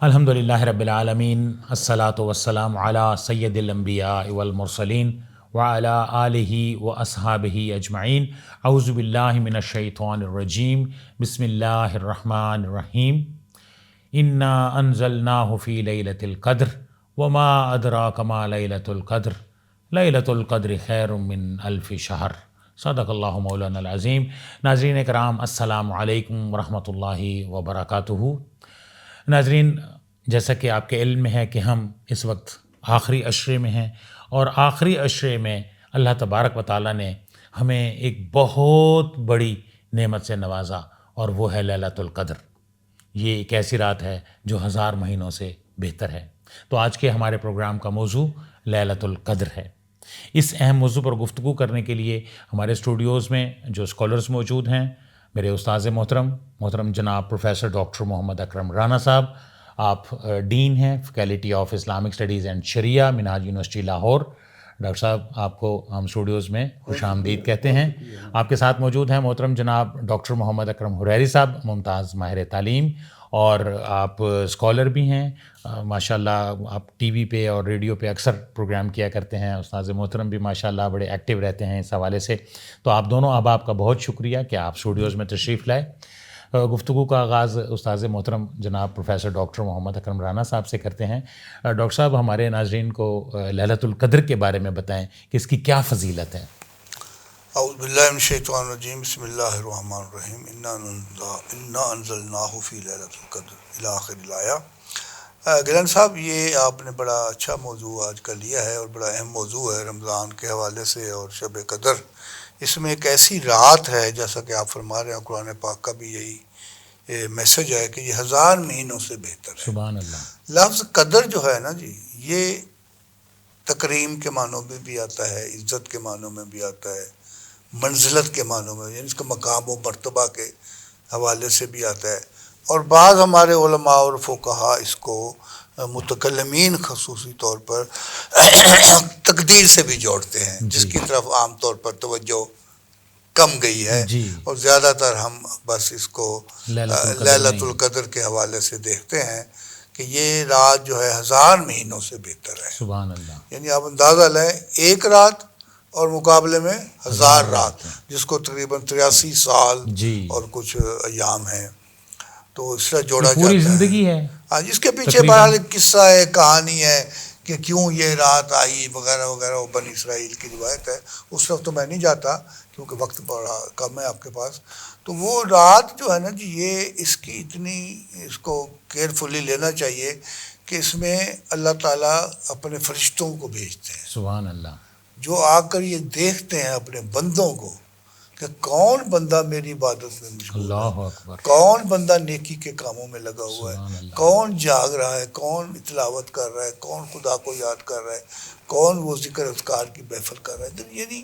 الحمدللہ رب العالمین، الصلاۃ والسلام علی سید الانبیاء والمرسلین وعلی آلہ واصحابہ اجمعین۔ اعوذ باللہ من الشیطان الرجیم، بسم اللہ الرحمن الرحیم۔ انا انزلناہ فی لیلۃ القدر وما ادراک ما لیلۃ القدر، لیلۃ القدر خیر من الف شہر، صدق اللہ مولانا العظیم۔ ناظرین کرام، السلام علیکم ورحمۃ اللہ وبرکاتہ۔ ناظرین، جیسا کہ آپ کے علم میں ہے کہ ہم اس وقت آخری عشرے میں ہیں، اور آخری عشرے میں اللہ تبارک و تعالیٰ نے ہمیں ایک بہت بڑی نعمت سے نوازا، اور وہ ہے لیلۃ القدر۔ یہ ایک ایسی رات ہے جو 1000 مہینوں سے بہتر ہے۔ تو آج کے ہمارے پروگرام کا موضوع لیلۃ القدر ہے۔ اس اہم موضوع پر گفتگو کرنے کے لیے ہمارے اسٹوڈیوز میں جو اسکالرز موجود ہیں، میرے استاذ محترم جناب پروفیسر ڈاکٹر محمد اکرم رانا صاحب، آپ ڈین ہیں faculty of Islamic studies and شریعہ، منہاج یونیورسٹی لاہور۔ ڈاکٹر صاحب، آپ کو ہم اسٹوڈیوز میں خوش آمدید کہتے ہیں۔ آپ کے ساتھ موجود ہیں محترم جناب ڈاکٹر محمد اکرم حریری صاحب، ممتاز ماہر تعلیم، اور آپ اسکالر بھی ہیں ماشاءاللہ۔ آپ ٹی وی پہ اور ریڈیو پہ اکثر پروگرام کیا کرتے ہیں۔ استاذ محترم بھی ماشاءاللہ بڑے ایکٹیو رہتے ہیں اس حوالے سے۔ تو آپ دونوں احباب کا بہت شکریہ کہ آپ اسٹوڈیوز میں تشریف لائے۔ گفتگو کا آغاز استاذ محترم جناب پروفیسر ڈاکٹر محمد اکرم رانا صاحب سے کرتے ہیں۔ ڈاکٹر صاحب، ہمارے ناظرین کو لیلۃ القدر کے بارے میں بتائیں کہ اس کی کیا فضیلت ہے۔ اعوذ باللہ من الشیطان الرجیم، بسم اللہ الرحمن الرحیم۔ انا انزلناہ فی لیلۃ القدر الی آخر الآیہ۔ گلن صاحب، یہ آپ نے بڑا اچھا موضوع آج کا لیا ہے، اور بڑا اہم موضوع ہے رمضان کے حوالے سے اور شب قدر۔ اس میں ایک ایسی رات ہے، جیسا کہ آپ فرما رہے ہیں، قرآن پاک کا بھی یہی میسج ہے کہ یہ 1000 مہینوں سے بہتر ہے۔ سبحان اللہ۔ لفظ قدر جو ہے نا جی، یہ تکریم کے معنوں میں بھی آتا ہے، عزت کے معنوں میں بھی آتا ہے، منزلت کے معنوں میں، یعنی اس کا مقام و مرتبہ کے حوالے سے بھی آتا ہے۔ اور بعض ہمارے علماء اور فقہا اس کو متکلمین خصوصی طور پر تقدیر سے بھی جوڑتے ہیں، جس کی طرف عام طور پر توجہ کم گئی ہے، اور زیادہ تر ہم بس اس کو لیلۃ القدر کے حوالے سے دیکھتے ہیں کہ یہ رات جو ہے 1000 مہینوں سے بہتر ہے۔ سبحان اللہ۔ یعنی آپ اندازہ لیں، ایک رات اور مقابلے میں 1000 رات، جس کو تقریباً 83 سال اور کچھ ایام ہیں، تو اس سے جوڑا جاتا ہے، پوری زندگی ہے۔ ہاں، جس کے پیچھے بہرحال ایک قصہ ہے، کہانی ہے کہ کیوں یہ رات آئی وغیرہ وغیرہ، وہ بنی اسرائیل کی روایت ہے۔ اس طرف تو میں نہیں جاتا کیونکہ وقت بڑا کم ہے آپ کے پاس۔ تو وہ رات جو ہے نا جی، یہ اس کی اتنی، اس کو کیئرفلی لینا چاہیے کہ اس میں اللہ تعالیٰ اپنے فرشتوں کو بھیجتے ہیں، سبحان اللہ، جو آ کر یہ دیکھتے ہیں اپنے بندوں کو کہ کون بندہ میری عبادت میں مشغول ہے، کون بندہ نیکی کے کاموں میں لگا ہوا ہے، کون جاگ رہا ہے، کون تلاوت کر رہا ہے، کون خدا کو یاد کر رہا ہے، کون وہ ذکر اذکار کی محفل کر رہا ہے۔ تو یعنی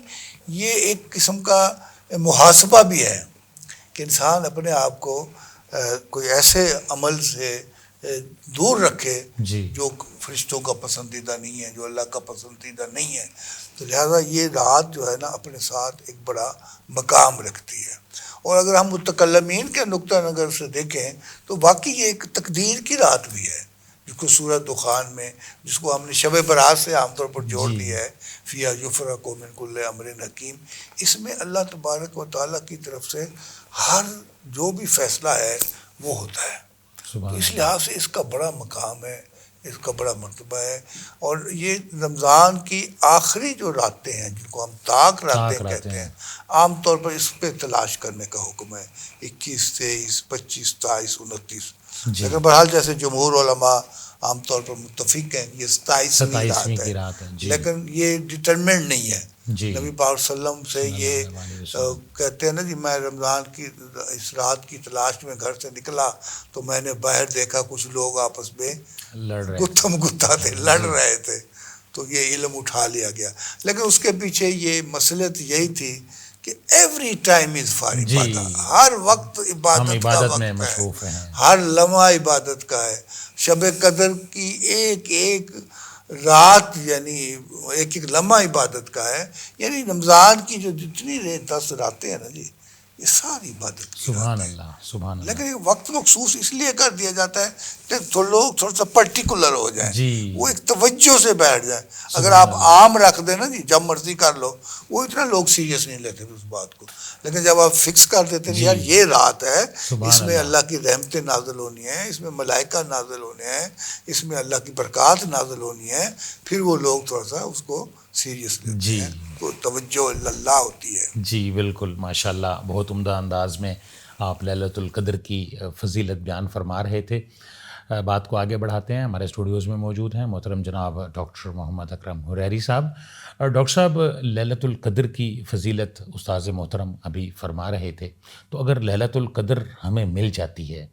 یہ ایک قسم کا محاسبہ بھی ہے کہ انسان اپنے آپ کو کوئی ایسے عمل سے دور رکھے جو فرشتوں کا پسندیدہ نہیں ہے، جو اللہ کا پسندیدہ نہیں ہے۔ تو لہٰذا یہ رات جو ہے نا اپنے ساتھ ایک بڑا مقام رکھتی ہے۔ اور اگر ہم متکلمین کے نقطہ نظر سے دیکھیں تو واقعی یہ ایک تقدیر کی رات بھی ہے، جس کو سورہ دخان میں، جس کو ہم نے شب برات سے عام طور پر جوڑ دیا ہے، فیہا یفرق من کل امر حکیم۔ اس میں اللہ تبارک و تعالیٰ کی طرف سے ہر جو بھی فیصلہ ہے وہ ہوتا ہے۔ تو اس لحاظ سے اس کا بڑا مقام ہے، اس کا بڑا مرتبہ ہے۔ اور یہ رمضان کی آخری جو راتیں ہیں، جن کو ہم طاق راتیں کہتے ہیں، عام طور پر اس پہ تلاش کرنے کا حکم ہے، 21، 23، 25، 27، 29۔ لیکن بہرحال جیسے جمہور علماء عام طور پر متفق ہیں یہ 27ویں رات ہے، لیکن یہ ڈٹرمنٹ نہیں ہے۔ نبی پاک صلی اللہ علیہ وسلم سے یہ کہتے ہیں نا جی، میں رمضان کی اس رات کی تلاش میں گھر سے نکلا تو میں نے باہر دیکھا کچھ لوگ آپس میں گتھم گتھا تھے، لڑ رہے تھے، تو یہ علم اٹھا لیا گیا۔ لیکن اس کے پیچھے یہ مصلحت یہی تھی کہ ایوری ٹائم از فار عبادت، ہر وقت عبادت کا وقت ہے، ہر لمحہ عبادت کا ہے۔ شب قدر کی ایک ایک رات یعنی ایک ایک لمحہ عبادت کا ہے۔ یعنی رمضان کی جو جتنی 10 راتیں ہیں نا جی، یہ ساری عبادت کی سبحان رات ہے. اللہ سبحان اللہ. لیکن ایک وقت مخصوص اس لیے کر دیا جاتا ہے کہ تو لوگ تھوڑا سا پرٹیکولر ہو جائیں, جی وہ ایک توجہ سے بیٹھ جائیں. اگر آپ عام رکھ دیں نا جی جب مرضی کر لو, وہ اتنا لوگ سیریس نہیں لیتے اس بات کو. لیکن جب آپ فکس کر دیتے ہیں یار یہ رات ہے, اس میں اللہ کی رحمتیں نازل ہونی ہیں, اس میں ملائکہ نازل ہونے ہیں, اس میں اللہ کی برکات نازل ہونی ہے, پھر وہ لوگ تھوڑا سا اس کو سیریس لیتے ہیں, تو توجہ اللہ ہوتی ہے. جی بالکل ماشاء اللہ, بہت عمدہ انداز میں آپ لیلۃ القدر کی فضیلت بیان فرما رہے تھے. بات کو آگے بڑھاتے ہیں. ہمارے اسٹوڈیوز میں موجود ہیں محترم جناب ڈاکٹر محمد اکرم حریری صاحب. اور ڈاکٹر صاحب, لیلۃ القدر کی فضیلت استاذ محترم ابھی فرما رہے تھے, تو اگر لیلۃ القدر ہمیں مل جاتی ہے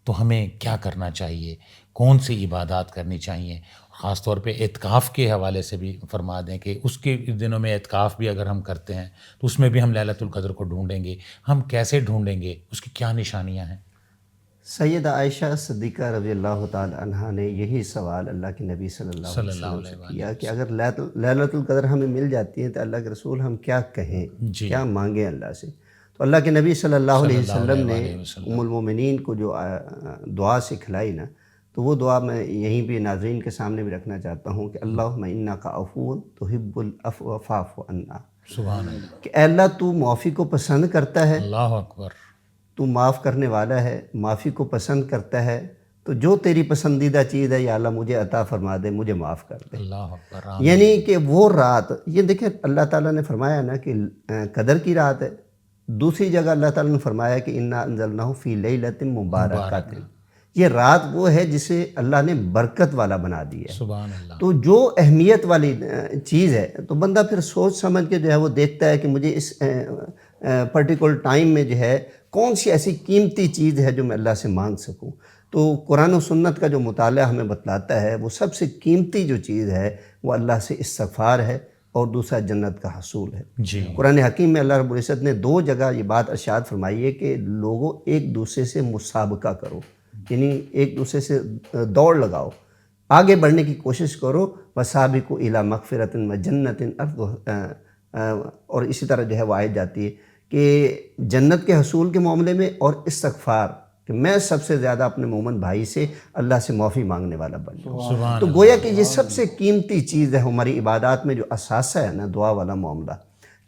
تو ہمیں کیا کرنا چاہیے, کون سی عبادات کرنی چاہیے؟ خاص طور پہ اعتکاف کے حوالے سے بھی فرما دیں کہ اس کے دنوں میں اعتکاف بھی اگر ہم کرتے ہیں تو اس میں بھی ہم لیلۃ القدر کو ڈھونڈیں گے, ہم کیسے ڈھونڈیں گے, اس کی کیا نشانیاں ہیں؟ سیدہ عائشہ صدیقہ رضی اللہ تعالی عنہا نے یہی سوال اللہ کے نبی صلی اللہ علیہ وسلم سے کیا کہ اگر لیلۃ القدر ہمیں مل جاتی ہے تو اللہ کے رسول ہم کیا کہیں, کیا مانگیں اللہ سے؟ تو اللہ کے نبی صلی اللہ علیہ وسلم نے ام المومنین کو جو دعا سکھلائی نا, تو وہ دعا میں یہیں بھی ناظرین کے سامنے بھی رکھنا چاہتا ہوں کہ اللہم انک عفو تحب العفو فاعف عنا. سبحان اللہ. کہ اے اللہ تو معافی کو پسند کرتا ہے, اللہ اکبر, تو معاف کرنے والا ہے, معافی کو پسند کرتا ہے, تو جو تیری پسندیدہ چیز ہے یا اللہ مجھے عطا فرما دے, مجھے معاف کر دے. اللہ اکبر. یعنی کہ وہ رات, یہ دیکھیں اللہ تعالیٰ نے فرمایا نا کہ قدر کی رات ہے. دوسری جگہ اللہ تعالیٰ نے فرمایا کہ انا انزلناہ فی لیلۃ مبارکۃ. یہ رات وہ ہے جسے اللہ نے برکت والا بنا دی ہے. سبحان اللہ. تو جو اہمیت والی چیز ہے تو بندہ پھر سوچ سمجھ کے جو ہے وہ دیکھتا ہے کہ مجھے اس پرٹیکولر ٹائم میں جو ہے کون سی ایسی قیمتی چیز ہے جو میں اللہ سے مانگ سکوں. تو قرآن و سنت کا جو مطالعہ ہمیں بتلاتا ہے وہ سب سے قیمتی جو چیز ہے وہ اللہ سے استغفار ہے, اور دوسرا جنت کا حصول ہے. جی. قرآن حکیم میں اللہ رب العزت نے 2 جگہ یہ بات ارشاد فرمائی ہے کہ لوگوں ایک دوسرے سے مسابقہ کرو, یعنی ایک دوسرے سے دوڑ لگاؤ, آگے بڑھنے کی کوشش کرو. وسابقوا الی مغفرۃ وجنۃ اور اسی طرح جو ہے وہ آیت جاتی ہے کہ جنت کے حصول کے معاملے میں اور استغفار, کہ میں سب سے زیادہ اپنے مومن بھائی سے اللہ سے معافی مانگنے والا بن جاؤں. تو گویا کہ یہ سب سے قیمتی چیز ہے ہماری عبادات میں, جو اثاثہ ہے نا دعا والا معاملہ,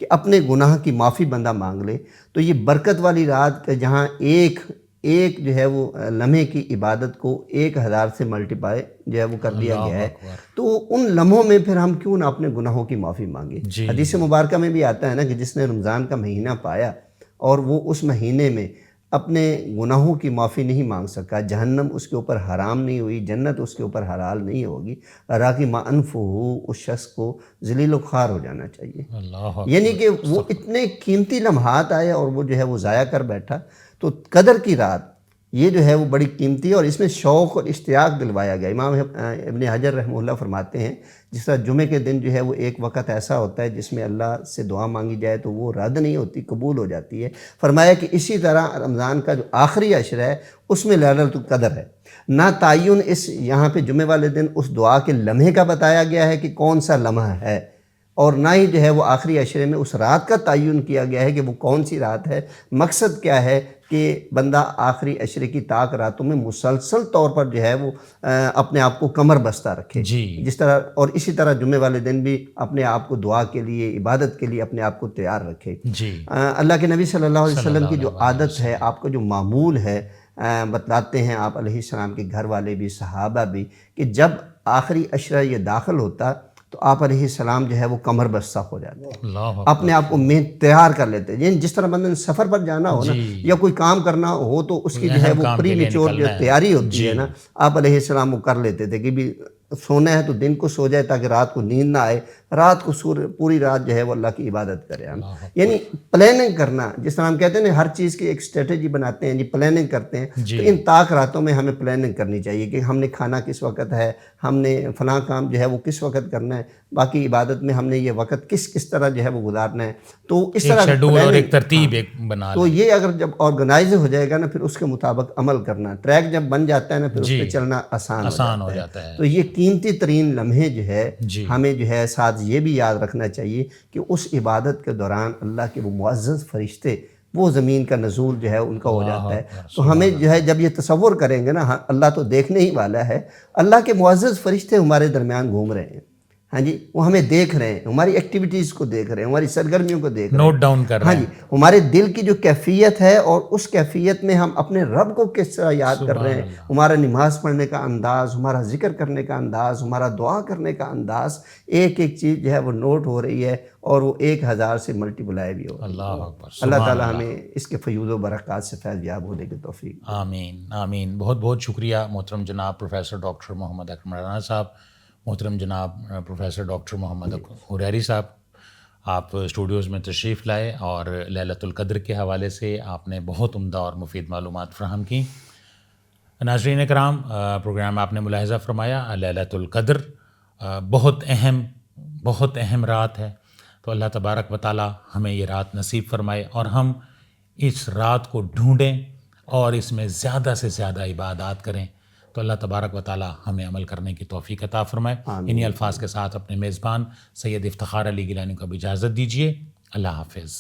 کہ اپنے گناہ کی معافی بندہ مانگ لے. تو یہ برکت والی رات کہ جہاں ایک جو ہے وہ لمحے کی عبادت کو 1000 سے ملٹیپائی جو ہے وہ کر دیا گیا ہے. تو ان لمحوں میں پھر ہم کیوں نہ اپنے گناہوں کی معافی مانگیں. حدیث مبارکہ میں بھی آتا ہے نا کہ جس نے رمضان کا مہینہ پایا اور وہ اس مہینے میں اپنے گناہوں کی معافی نہیں مانگ سکا, جہنم اس کے اوپر حرام نہیں ہوئی, جنت اس کے اوپر حلال نہیں ہوگی, راغم انفہ, اس شخص کو ذلیل و خوار ہو جانا چاہیے. یعنی کہ وہ اتنے قیمتی لمحات آئے اور وہ جو ہے وہ ضائع کر بیٹھا. تو قدر کی رات یہ جو ہے وہ بڑی قیمتی ہے, اور اس میں شوق اور اشتیاق دلوایا گیا. امام ابن حجر رحمہ اللہ فرماتے ہیں جس طرح جمعے کے دن جو ہے وہ ایک وقت ایسا ہوتا ہے جس میں اللہ سے دعا مانگی جائے تو وہ رد نہیں ہوتی, قبول ہو جاتی ہے. فرمایا کہ اسی طرح رمضان کا جو آخری عشر ہے اس میں لیلۃ القدر ہے. نہ تعین اس یہاں پہ جمعے والے دن اس دعا کے لمحے کا بتایا گیا ہے کہ کون سا لمحہ ہے, اور نہ ہی جو ہے وہ آخری عشرے میں اس رات کا تعین کیا گیا ہے کہ وہ کون سی رات ہے. مقصد کیا ہے کہ بندہ آخری عشرے کی طاق راتوں میں مسلسل طور پر جو ہے وہ اپنے آپ کو کمر بستہ رکھے. جس طرح, اور اسی طرح جمعے والے دن بھی اپنے آپ کو دعا کے لیے, عبادت کے لیے اپنے آپ کو تیار رکھے. اللہ کے نبی صلی اللہ علیہ وسلم کی جو عادت ہے, آپ کا جو معمول ہے, بتلاتے ہیں آپ علیہ السلام کے گھر والے بھی, صحابہ بھی, کہ جب آخری عشرہ یہ داخل ہوتا تو آپ علیہ السلام جو ہے وہ کمر بستہ ہو جاتے ہیں, اپنے آپ کو تیار کر لیتے ہیں. جس طرح بندے نے سفر پر جانا ہو نا یا کوئی کام کرنا ہو تو اس کی جو ہے وہ پری میچور جو تیاری ہوتی ہے نا, آپ علیہ السلام وہ کر لیتے تھے کہ بھی سونا ہے تو دن کو سو جائے تاکہ رات کو نیند نہ آئے, رات کو پوری رات جو ہے وہ اللہ کی عبادت کرے. ہم یعنی پلاننگ کرنا, جس طرح ہم کہتے ہیں ہر چیز کی ایک اسٹریٹجی بناتے ہیں, پلاننگ کرتے ہیں. تو ان طاق راتوں میں ہمیں پلاننگ کرنی چاہیے کہ ہم نے کھانا کس وقت ہے, ہم نے فلاں کام جو ہے وہ کس وقت کرنا ہے, باقی عبادت میں ہم نے یہ وقت کس طرح جو ہے وہ گزارنا ہے. تو اس طرح شیڈول اور ایک ترتیب بنا. تو یہ اگر جب آرگنائز ہو جائے گا نا پھر اس کے مطابق عمل کرنا, ٹریک جب بن جاتا ہے نا پھر اس پہ چلنا آسان ہو جاتا ہے. تو یہ قیمتی ترین لمحے جو ہے ہمیں جو ہے ساتھ یہ بھی یاد رکھنا چاہیے کہ اس عبادت کے دوران اللہ کے وہ معزز فرشتے وہ زمین کا نزول جو ہے ان کا ہو جاتا ہے. تو ہمیں جو ہے جب یہ تصور کریں گے نا اللہ تو دیکھنے ہی والا ہے, اللہ کے معزز فرشتے ہمارے درمیان گھوم رہے ہیں, ہاں جی, وہ ہمیں دیکھ رہے ہیں, ہماری ایکٹیویٹیز کو دیکھ رہے ہیں, ہماری سرگرمیوں کو دیکھ رہے ہیں, نوٹ ڈاؤن کر رہے ہیں. ہاں جی, ہمارے دل کی جو کیفیت ہے اور اس کیفیت میں ہم اپنے رب کو کس طرح یاد کر رہے ہیں, ہمارا نماز پڑھنے کا انداز, ہمارا ذکر کرنے کا انداز, ہمارا دعا کرنے کا انداز, ایک ایک چیز جو ہے وہ نوٹ ہو رہی ہے اور وہ 1000 سے ملٹی پلائی بھی ہو رہی ہے. اللہ اکبر. اللہ تعالیٰ ہمیں اس کے فیوض و برکات سے فیض یاب ہونے کی توفیق. آمین آمین. بہت بہت شکریہ محترم جناب پروفیسر ڈاکٹر محمد اکرم رانا صاحب, محترم جناب پروفیسر ڈاکٹر محمد حریری صاحب, آپ اسٹوڈیوز میں تشریف لائے اور لیلۃ القدر کے حوالے سے آپ نے بہت عمدہ اور مفید معلومات فراہم کی. ناظرین کرام, پروگرام آپ نے ملاحظہ فرمایا لیلۃ القدر بہت اہم رات ہے. تو اللہ تبارک و تعالی ہمیں یہ رات نصیب فرمائے اور ہم اس رات کو ڈھونڈیں اور اس میں زیادہ سے زیادہ عبادات کریں. تو اللہ تبارک و تعالی ہمیں عمل کرنے کی توفیق عطا فرمائے. انہی الفاظ کے ساتھ اپنے میزبان سید افتخار علی گیلانی کو بھی اجازت دیجیے. اللہ حافظ.